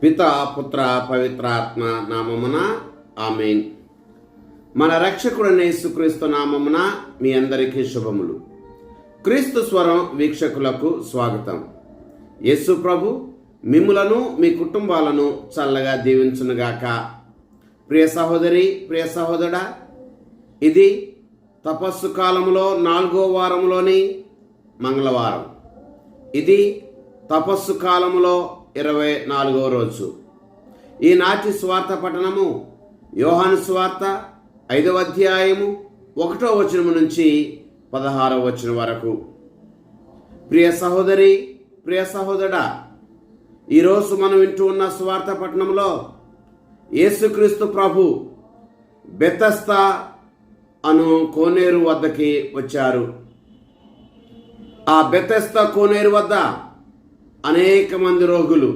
పిత పుత్ర పవిత్రాత్మ నామమున ఆమేన్. మన రక్షకుడైన యేసుక్రీస్తు నామమున మీ అందరికీ శుభములు. క్రీస్తు స్వరం వీక్షకులకు స్వాగతం. యేసు ప్రభు మిమ్ములను మీ కుటుంబాలను చల్లగా దీవించునుగాక. ప్రియ సహోదరి, ప్రియ సహోదరా, ఇది తపస్సు కాలంలో 4వ వారంలోని మంగళవారం. ఇది తపస్సు కాలంలో 24వ రోజు. ఈనాటి స్వార్థ పఠనము యోహాను స్వార్థ 5వ అధ్యాయము 1వ వచనం నుంచి 16వ వచనం వరకు. ప్రియ సహోదరి, ప్రియ సహోదరా, ఈరోజు మనం వింటూ ఉన్న స్వార్థ పఠనంలో యేసుక్రీస్తు ప్రభు బెతస్దా అను కోనేరు వద్దకి వచ్చారు. ఆ బెతస్దా కోనేరు వద్ద అనేక మంది రోగులు,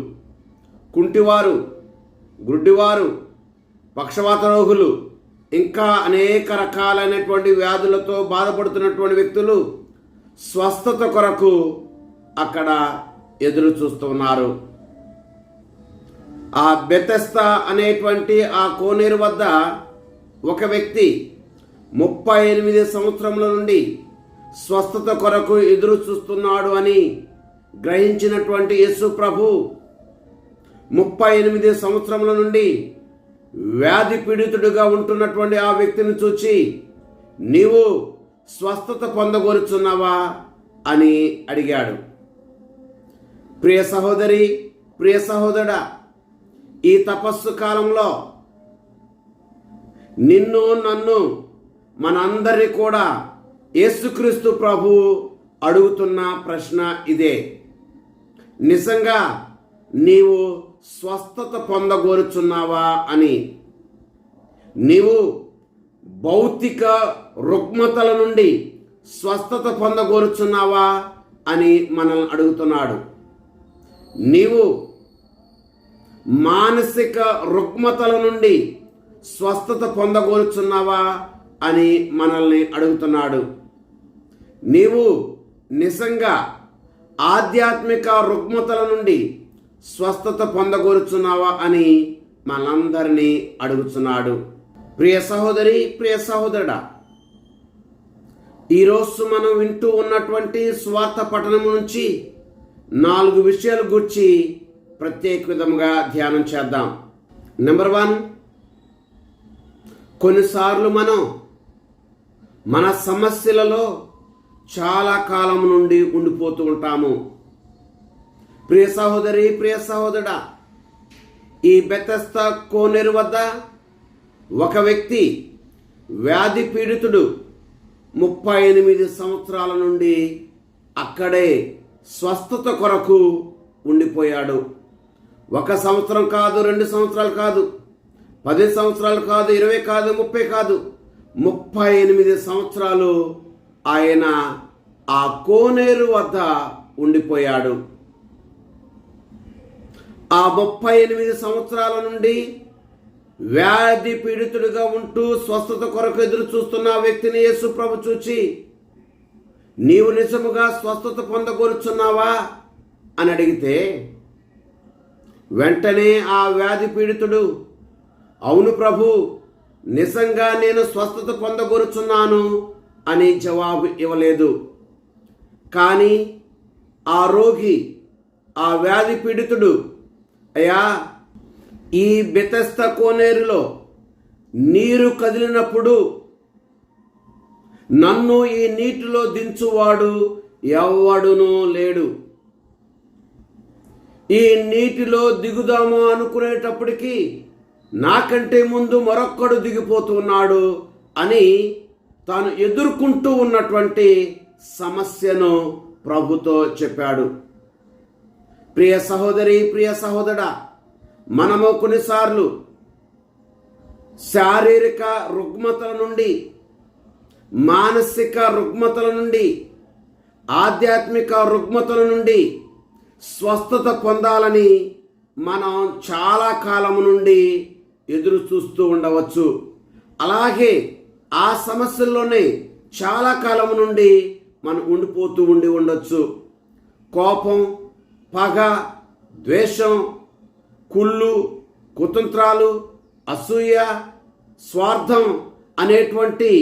కుంటివారు, గుడ్డివారు, పక్షవాత రోగులు, ఇంకా అనేక రకాలైనటువంటి వ్యాధులతో బాధపడుతున్నటువంటి వ్యక్తులు స్వస్థత కొరకు అక్కడ ఎదురు చూస్తున్నారు. ఆ బెతస్దా అనేటువంటి ఆ కోనేరు వద్ద ఒక వ్యక్తి 38 సంవత్సరముల నుండి స్వస్థత కొరకు ఎదురు చూస్తున్నాడు అని గ్రహించినటువంటి యేసు ప్రభు 38 సంవత్సరముల నుండి వ్యాధి పీడితుడిగా ఉంటున్నటువంటి ఆ వ్యక్తిని చూచి, నీవు స్వస్థత పొందగోరుచున్నావా అని అడిగాడు. ప్రియ సహోదరి, ప్రియ సహోదరా, ఈ తపస్సు కాలంలో నిన్ను, నన్ను, మనందరినీ కూడా యేసుక్రీస్తు ప్రభు అడుగుతున్న ప్రశ్న ఇదే. నిజంగా నీవు స్వస్థత పొందగోరుచున్నావా అని. నీవు భౌతిక రుగ్మతల నుండి స్వస్థత పొందగోరుచున్నావా అని మనల్ని అడుగుతున్నాడు. నీవు మానసిక రుగ్మతల నుండి స్వస్థత పొందగోరుచున్నావా అని మనల్ని అడుగుతున్నాడు. నీవు నిజంగా ఆధ్యాత్మిక రుగ్మతల నుండి స్వస్థత పొందగోరుచున్నావా అని మనందరినీ అడుగుతున్నాడు. ప్రియ సహోదరి, ప్రియ సహోదరుడా, ఈరోజు మనం వింటూ ఉన్నటువంటి స్వార్థ పఠనం నుంచి 4 విషయాలు గురించి ప్రత్యేక విధంగా ధ్యానం చేద్దాం. నెంబర్ 1, కొన్నిసార్లు మనం మన సమస్యలలో చాలా కాలం నుండి ఉండిపోతూ ఉంటాము. ప్రియ సహోదరి, ప్రియ సహోదరుడా, ఈ బెతస్దా కోనేరు వద్ద ఒక వ్యక్తి వ్యాధి పీడితుడు 38 సంవత్సరాల నుండి అక్కడే స్వస్థత కొరకు ఉండిపోయాడు. 1 సంవత్సరం కాదు, 2 సంవత్సరాలు కాదు, 10 సంవత్సరాలు కాదు, 20 కాదు, 30 కాదు, 38 సంవత్సరాలు ఆయన ఆ కోనేరు వద్ద ఉండిపోయాడు. ఆ 38 సంవత్సరాల నుండి వ్యాధి పీడితుడిగా ఉంటూ స్వస్థత కొరకు ఎదురు చూస్తున్న వ్యక్తిని యేసు ప్రభు చూచి, నీవు నిజముగా స్వస్థత పొందగోరుచున్నావా అని అడిగితే, వెంటనే ఆ వ్యాధి పీడితుడు, అవును ప్రభు, నిజంగా నేను స్వస్థత పొందగోరుచున్నాను అని జవాబు ఇవ్వలేదు. కానీ ఆ రోగి, ఆ వ్యాధి పీడితుడు, అయ్యా, ఈ బెతస్దా కోనేరులో నీరు కదిలినప్పుడు నన్ను ఈ నీటిలో దించువాడు ఎవడునూ లేడు. ఈ నీటిలో దిగుదాము అనుకునేటప్పటికీ నాకంటే ముందు మరొక్కడు దిగిపోతున్నాడు అని తాను ఎదుర్కొంటూ ఉన్నటువంటి సమస్యను ప్రభుతో చెప్పాడు. ప్రియ సహోదరి, ప్రియ సహోదరా, మనము కొన్నిసార్లు శారీరక రుగ్మతల నుండి, మానసిక రుగ్మతల నుండి, ఆధ్యాత్మిక రుగ్మతల నుండి స్వస్థత పొందాలని మనం చాలా కాలం నుండి ఎదురు చూస్తూ ఉండవచ్చు. అలాగే ఆ సమస్యల్లోనే చాలా కాలం నుండి మనం ఉండిపోతూ ఉండొచ్చు. కోపం, పగ, ద్వేషం, కుళ్ళు, కుతంత్రాలు, అసూయ, స్వార్థం అనేటువంటి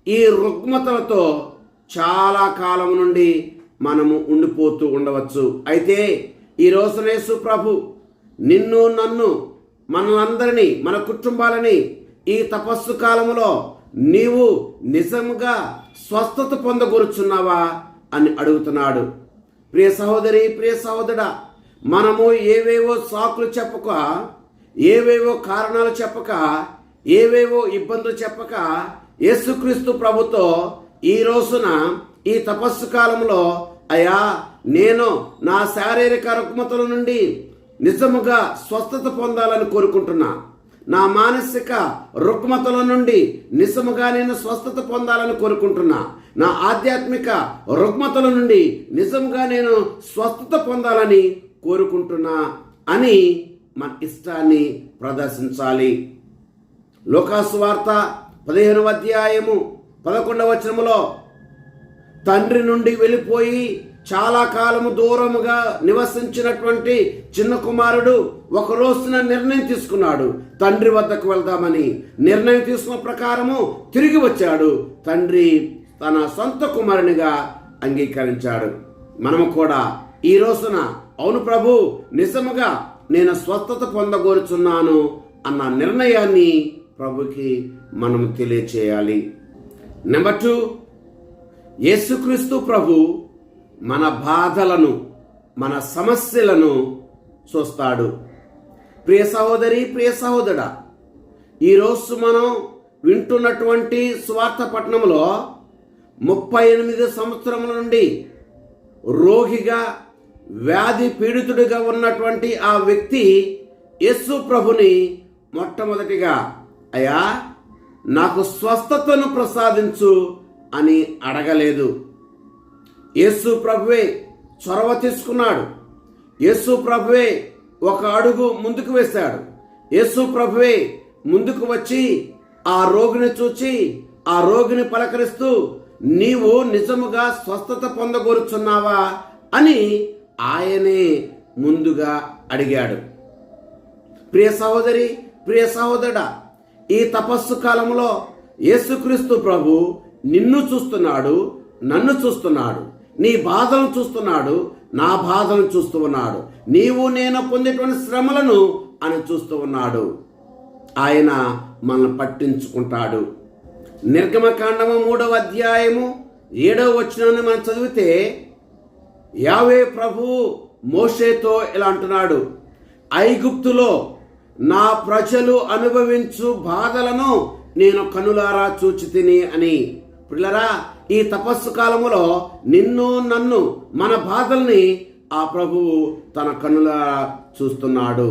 ఈ రుగ్మతలతో చాలా కాలం నుండి మనము ఉండిపోతూ ఉండవచ్చు. అయితే ఈ రోజున యేసు ప్రభు నిన్ను, నన్ను, మనందరినీ, మన కుటుంబాలని ఈ తపస్సు కాలంలో నీవు నిజంగా స్వస్థత పొందగోరుచున్నావా అని అడుగుతున్నాడు. ప్రియ సహోదరి, ప్రియ సహోదరుడా, మనము ఏవేవో సాకులు చెప్పక, ఏవేవో కారణాలు చెప్పక, ఏవేవో ఇబ్బందులు చెప్పక యేసుక్రీస్తు ప్రభుతో ఈ రోజున ఈ తపస్సు కాలంలో, అయ్యా నేను నా శారీరక రుగ్మతల నుండి నిజముగా స్వస్థత పొందాలని కోరుకుంటున్నా, నా మానసిక రుగ్మతల నుండి నిజముగా నేను స్వస్థత పొందాలని కోరుకుంటున్నా, నా ఆధ్యాత్మిక రుగ్మతల నుండి నిజంగా నేను స్వస్థత పొందాలని కోరుకుంటున్నా అని మన ఇష్టాన్ని ప్రదర్శించాలి. లూకాసు వార్త 15వ అధ్యాయము 11వ వచనములో తండ్రి నుండి వెళ్ళిపోయి చాలా కాలము దూరముగా నివసించినటువంటి చిన్న కుమారుడు ఒక రోజున నిర్ణయం తీసుకున్నాడు, తండ్రి వద్దకు వెళ్దామని. నిర్ణయం తీసుకున్న ప్రకారము తిరిగి వచ్చాడు. తండ్రి తన సొంత కుమారునిగా అంగీకరించాడు. మనము కూడా ఈ రోజున అవును ప్రభు, నిజముగా నేను స్వస్థత పొందగోరుచున్నాను అన్న నిర్ణయాన్ని ప్రభుకి మనం తెలియచేయాలి. నెంబర్ 2, యేసుక్రీస్తు ప్రభు మన బాధలను, మన సమస్యలను చూస్తాడు. ప్రియ సహోదరి, ప్రియ సహోదరుడా, ఈరోజు మనం వింటున్నటువంటి సువార్త పట్టణంలో 38 సంవత్సరముల నుండి రోగిగా, వ్యాధి పీడితుడిగా ఉన్నటువంటి ఆ వ్యక్తి యేసు ప్రభుని మొట్టమొదటిగా, అయ్యా నాకు స్వస్థతను ప్రసాదించు అని అడగలేదు. యేసు ప్రభువే చొరవ తీసుకున్నాడు. యేసు ప్రభువే ఒక అడుగు ముందుకు వేశాడు. యేసు ప్రభువే ముందుకు వచ్చి ఆ రోగిని చూచి ఆ రోగిని పలకరిస్తూ, నీవు నిజముగా స్వస్థత పొందగోరుచున్నావా అని ఆయనే ముందుగా అడిగాడు. ప్రియ సహోదరి, ప్రియ సహోదరుడా, ఈ తపస్సు కాలంలో యేసుక్రీస్తు ప్రభు నిన్ను చూస్తున్నాడు, నన్ను చూస్తున్నాడు, నీ బాధలను చూస్తున్నాడు, నా బాధలను చూస్తూ ఉన్నాడు, నీవు నేను పొందేటువంటి శ్రమలను అని చూస్తూ ఉన్నాడు. ఆయన మనల్ని పట్టించుకుంటాడు. నిర్గమకాండము 3వ అధ్యాయము 7వ వచనాన్ని మనం చదివితే యావే ప్రభు మోషేతో ఇలా అంటున్నాడు, ఐగుప్తులో నా ప్రజలు అనుభవించు బాధలను నేను కనులారా చూచితిని అని. పిల్లరా, ఈ తపస్సు కాలములో నిన్ను, నన్ను, మన బాధల్ని ఆ ప్రభువు తన కనులారా చూస్తున్నాడు.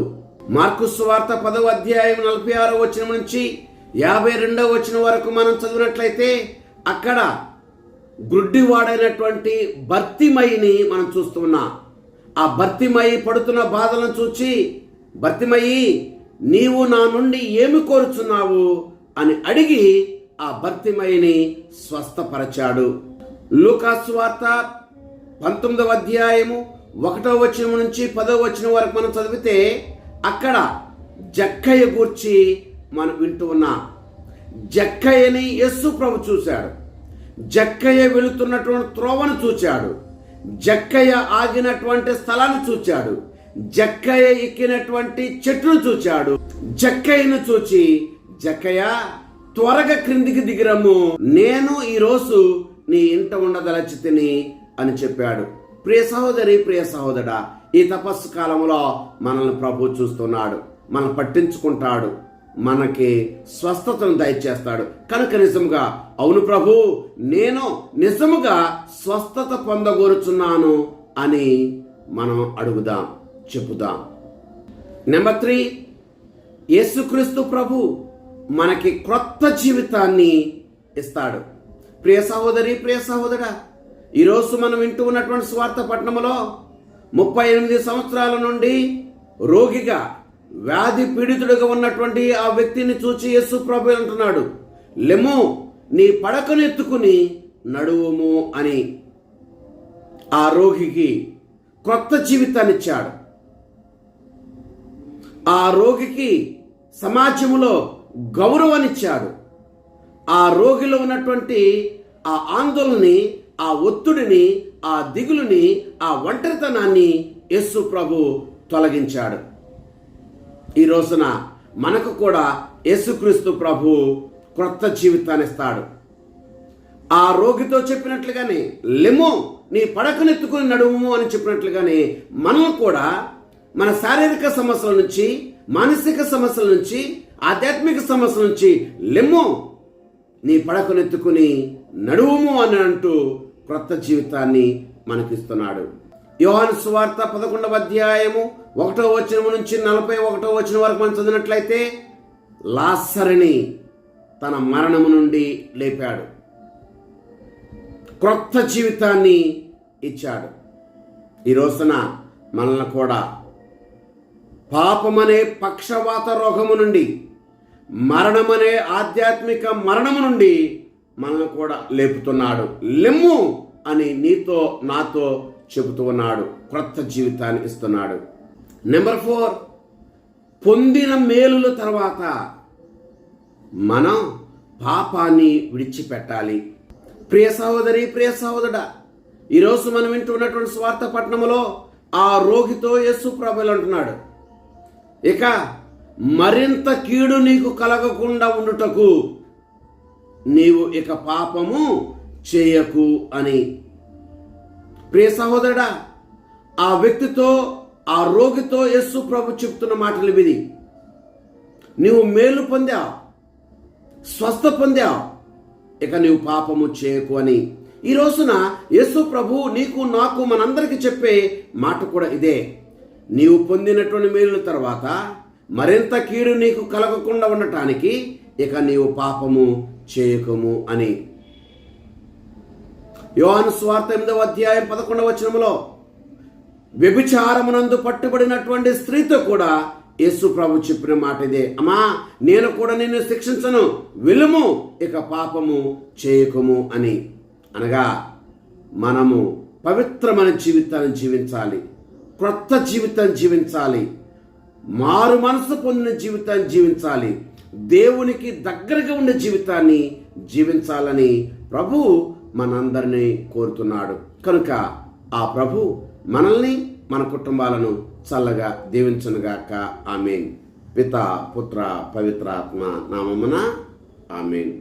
మార్కు సువార్త 10వ అధ్యాయం 46వ వచనం నుంచి 52వ వచనం వరకు మనం చదివినట్లయితే అక్కడ గుడ్డివాడైనటువంటి బర్తిమయిని మనం చూస్తున్నాం. ఆ బర్తిమయి పడుతున్న బాధలను చూచి, బర్తిమయి నీవు నా నుండి ఏమి కోరుచున్నావు అని అడిగి ఆ బర్తిమయిని స్వస్థపరచాడు. లూకాసు వార్త 19వ అధ్యాయము 1వ వచనం నుంచి 10వ వచనం వరకు మనం చదివితే అక్కడ జక్కయ్య గూర్చి మనం వింటూ ఉన్నాం. జక్కయ్యని యేసు ప్రభు చూశాడు. జక్కయ్య వెళుతున్నటువంటి త్రోవను చూచాడు. జక్కయ్య ఆగినటువంటి స్థలాన్ని చూచాడు. జక్కయ్య ఎక్కినటువంటి చెట్టును చూచాడు. జక్కయ్యను చూచి, జక్కయ్య త్వరగా క్రిందికి దిగిరమ్ము, నేను ఈరోజు నీ ఇంట ఉండదలచితిని అని చెప్పాడు. ప్రియ సహోదరి, ప్రియ సహోదరుడా, ఈ తపస్సు కాలంలో మనల్ని ప్రభు చూస్తున్నాడు, మనల్ని పట్టించుకుంటాడు, మనకి స్వస్థతను దయచేస్తాడు. కనుక నిజముగా అవును ప్రభు, నేను నిజముగా స్వస్థత పొందగోరుచున్నాను అని మనం అడుగుదాం, చెప్పుదాం. నెంబర్ 3, యేసుక్రీస్తు ప్రభు మనకి క్రొత్త జీవితాన్ని ఇస్తాడు. ప్రియ సహోదరి, ప్రియ సహోదరుడా, ఈరోజు మనం వింటూ ఉన్నటువంటి స్వార్థ పట్టణంలో 38 సంవత్సరాల నుండి రోగిగా, వ్యాధి పీడితుడిగా ఉన్నటువంటి ఆ వ్యక్తిని చూచి యేసు ప్రభు అంటున్నాడు, లెమ్ము, నీ పడకను ఎత్తుకుని నడువుము అని. ఆ రోగికి క్రొత్త జీవితాన్ని ఇచ్చాడు. ఆ రోగికి సమాజంలో గౌరవాన్నిచ్చాడు. ఆ రోగిలో ఉన్నటువంటి ఆ ఆందోళనని, ఆ ఒత్తిడిని, ఆ దిగులుని, ఆ ఒంటరితనాన్ని యేసు ప్రభు తొలగించాడు. ఈ రోజున మనకు కూడా యేసుక్రీస్తు ప్రభు క్రొత్త జీవితాన్ని ఇస్తాడు. ఆ రోగితో చెప్పినట్లుగానే లెమ్మో, నీ పడకనెత్తుకుని నడుము అని చెప్పినట్లుగానే మనం కూడా మన శారీరక సమస్యల నుంచి, మానసిక సమస్యల నుంచి, ఆధ్యాత్మిక సమస్యల నుంచి లెమ్మో, నీ పడకనెత్తుకుని నడువుము అని అంటూ క్రొత్త జీవితాన్ని మనకిస్తున్నాడు. యోహాను సువార్త 11వ అధ్యాయము 1వ వచనం నుంచి 41వ వచనం వరకు మనం చదివినట్లయితే లాజరుని తన మరణము నుండి లేపాడు, క్రొత్త జీవితాన్ని ఇచ్చాడు. ఈ రోజున మనల్ని కూడా పాపమనే పక్షవాత రోగము నుండి, మరణమనే ఆధ్యాత్మిక మరణము నుండి మనల్ని కూడా లేపుతున్నాడు. లెమ్ము అని నీతో నాతో చెబుతూ ఉన్నాడు. క్రొత్త జీవితాన్ని ఇస్తున్నాడు. నెంబర్ 4, పొందిన మేలుల తర్వాత మనం పాపాన్ని విడిచిపెట్టాలి. ప్రియ సహోదరి, ప్రియ సహోదరుడా, ఈరోజు మనం వింటున్నటువంటి స్వార్థ పట్టణంలో ఆ రోగితో యేసు ప్రభువు అంటున్నాడు, ఇక మరింత కీడు నీకు కలగకుండా ఉండుటకు నీవు ఇక పాపము చేయకు అని. ప్రియ సహోదరుడా, ఆ వ్యక్తితో, ఆ రోగితో యేసు ప్రభు చెప్తున్న మాటలు విని నీవు మేలు పొందావు, స్వస్థ పొందావు, ఇక నీవు పాపము చేయకు అని. ఈ రోజున యేసు ప్రభు నీకు, నాకు, మనందరికీ చెప్పే మాట కూడా ఇదే. నీవు పొందినటువంటి మేలుల తర్వాత మరింత కీడు నీకు కలగకుండా ఉండటానికి ఇక నీవు పాపము చేయకము అని. యోహాను సువార్త 8వ అధ్యాయం 11వ వచనములో వ్యభిచారమునందు పట్టుబడినటువంటి స్త్రీతో కూడా యేసు ప్రభు చెప్పిన మాట ఇదే, అమ్మా నేను కూడా నిన్ను శిక్షించను, వెలుము, ఇక పాపము చేయకము అని. అనగా మనము పవిత్రమైన జీవితాన్ని జీవించాలి, క్రొత్త జీవితాన్ని జీవించాలి, మారు మనసు పొందిన జీవితాన్ని జీవించాలి, దేవునికి దగ్గరగా ఉండే జీవితాన్ని జీవించాలని ప్రభు మనందరినీ కోరుతున్నాడు. కనుక ఆ ప్రభు మనల్ని, మన కుటుంబాలను చల్లగా దీవించునుగాక. ఆమేన్. పితా, పుత్ర, పవిత్రాత్మ నామమున ఆమేన్.